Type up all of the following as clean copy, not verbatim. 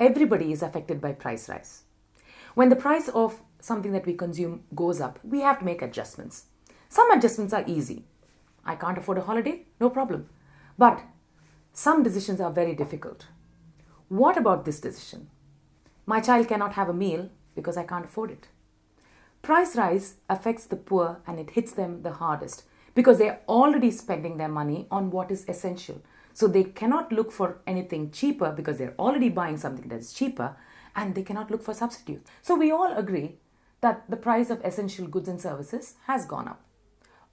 Everybody is affected by price rise. When the price of something that we consume goes up, we have to make adjustments. Some adjustments are easy. I can't afford a holiday? No problem. But some decisions are very difficult. What about this decision? My child cannot have a meal because I can't afford it. Price rise affects the poor and it hits them the hardest because they are already spending their money on what is essential. So they cannot look for anything cheaper because they're already buying something that is cheaper, and they cannot look for substitutes. So we all agree that the price of essential goods and services has gone up.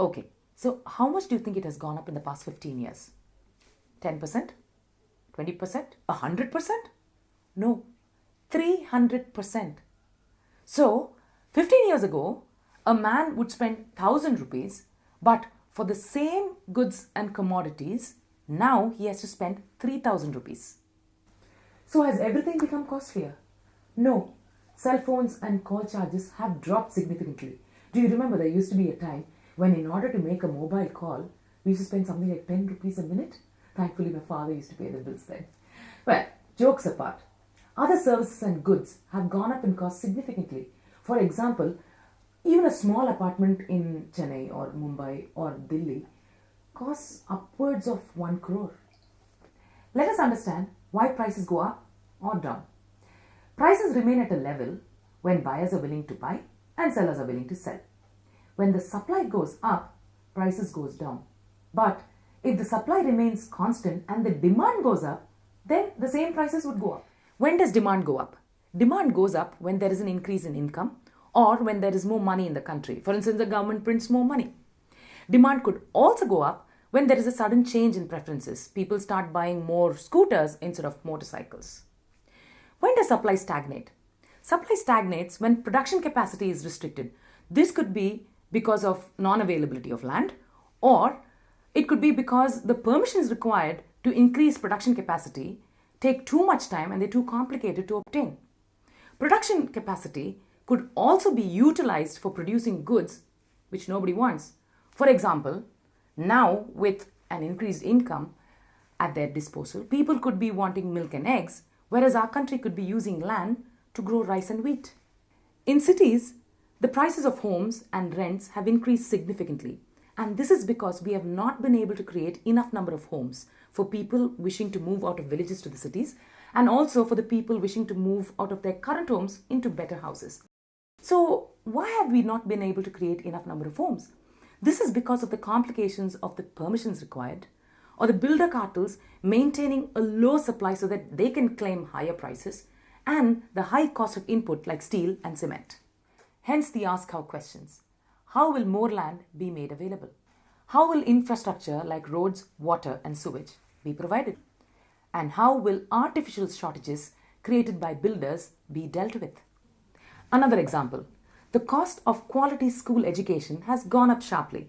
Okay, so how much do you think it has gone up in the past 15 years? 10%? 20%? 100%? No, 300%. So 15 years ago, a man would spend 1,000 rupees, but for the same goods and commodities, now he has to spend 3,000 rupees. So has everything become costlier? No. Cell phones and call charges have dropped significantly. Do you remember there used to be a time when in order to make a mobile call, we used to spend something like 10 rupees a minute? Thankfully, my father used to pay the bills then. Well, jokes apart, other services and goods have gone up in cost significantly. For example, even a small apartment in Chennai or Mumbai or Delhi costs upwards of 1 crore. Let us understand why prices go up or down. Prices remain at a level when buyers are willing to buy and sellers are willing to sell. When the supply goes up, prices goes down. But if the supply remains constant and the demand goes up, then the same prices would go up. When does demand go up? Demand goes up when there is an increase in income or when there is more money in the country. For instance, the government prints more money. Demand could also go up when there is a sudden change in preferences. People start buying more scooters instead of motorcycles. When does supply stagnate? Supply stagnates when production capacity is restricted. This could be because of non-availability of land, or it could be because the permissions required to increase production capacity take too much time and they're too complicated to obtain. Production capacity could also be utilized for producing goods which nobody wants. For example, now with an increased income at their disposal, people could be wanting milk and eggs, whereas our country could be using land to grow rice and wheat. In cities, the prices of homes and rents have increased significantly. And this is because we have not been able to create enough number of homes for people wishing to move out of villages to the cities, and also for the people wishing to move out of their current homes into better houses. So why have we not been able to create enough number of homes? This is because of the complications of the permissions required, or the builder cartels maintaining a low supply so that they can claim higher prices, and the high cost of input like steel and cement. Hence the Askhow questions. How will more land be made available? How will infrastructure like roads, water and sewage be provided? And how will artificial shortages created by builders be dealt with? Another example. The cost of quality school education has gone up sharply.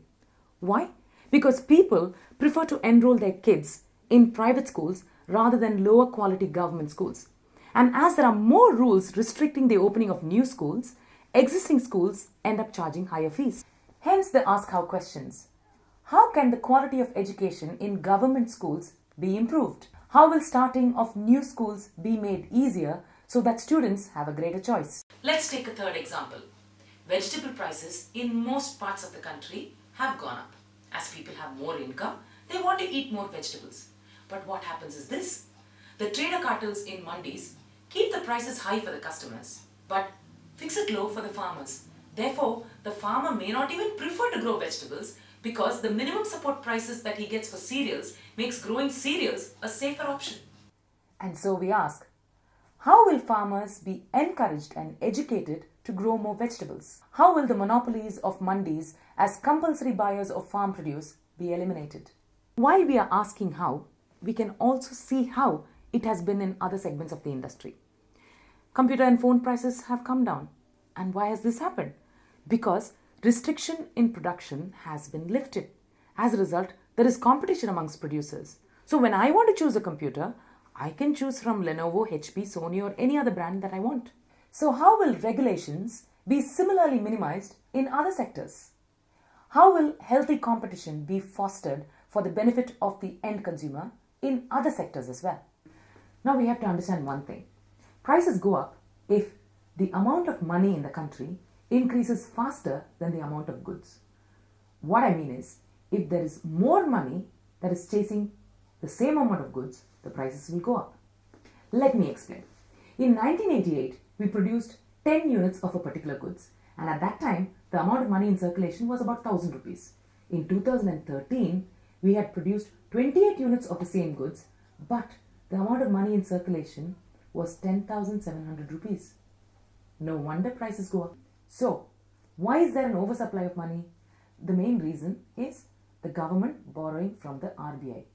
Why? Because people prefer to enroll their kids in private schools rather than lower quality government schools. And as there are more rules restricting the opening of new schools, existing schools end up charging higher fees. Hence the Askhow questions. How can the quality of education in government schools be improved? How will starting of new schools be made easier so that students have a greater choice? Let's take a third example. Vegetable prices in most parts of the country have gone up. As people have more income, they want to eat more vegetables. But what happens is this. The trader cartels in mandis keep the prices high for the customers, but fix it low for the farmers. Therefore, the farmer may not even prefer to grow vegetables because the minimum support prices that he gets for cereals makes growing cereals a safer option. And so we ask, how will farmers be encouraged and educated to grow more vegetables? How will the monopolies of mandis as compulsory buyers of farm produce be eliminated? While we are asking how, we can also see how it has been in other segments of the industry. Computer and phone prices have come down. And why has this happened? Because restriction in production has been lifted. As a result, there is competition amongst producers. So when I want to choose a computer, I can choose from Lenovo, HP, Sony or any other brand that I want. So how will regulations be similarly minimized in other sectors? How will healthy competition be fostered for the benefit of the end consumer in other sectors as well? Now we have to understand one thing. Prices go up if the amount of money in the country increases faster than the amount of goods. What I mean is, if there is more money that is chasing the same amount of goods, the prices will go up. Let me explain. In 1988, we produced 10 units of a particular goods, and at that time, the amount of money in circulation was about 1000 rupees. In 2013, we had produced 28 units of the same goods, but the amount of money in circulation was 10,700 rupees. No wonder prices go up. So, why is there an oversupply of money? The main reason is the government borrowing from the RBI.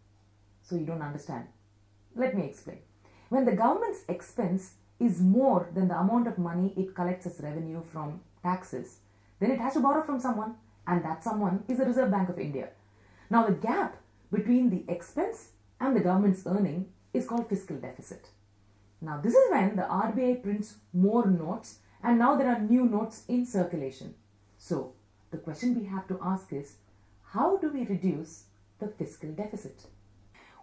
So you don't understand. Let me explain. When the government's expense is more than the amount of money it collects as revenue from taxes, then it has to borrow from someone, and that someone is the Reserve Bank of India. Now the gap between the expense and the government's earning is called fiscal deficit. Now this is when the RBI prints more notes, and now there are new notes in circulation. So the question we have to ask is, how do we reduce the fiscal deficit?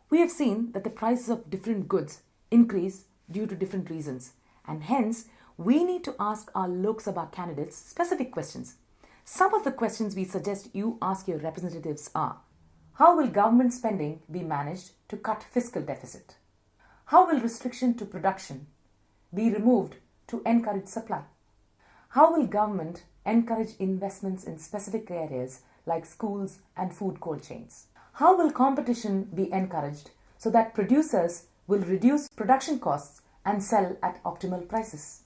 We have seen that the prices of different goods increase due to different reasons, and hence we need to ask our Lok Sabha candidates specific questions. Some of the questions we suggest you ask your representatives are: how will government spending be managed to cut fiscal deficit? How will restriction to production be removed to encourage supply? How will government encourage investments in specific areas like schools and food cold chains? How will competition be encouraged so that producers will reduce production costs and sell at optimal prices?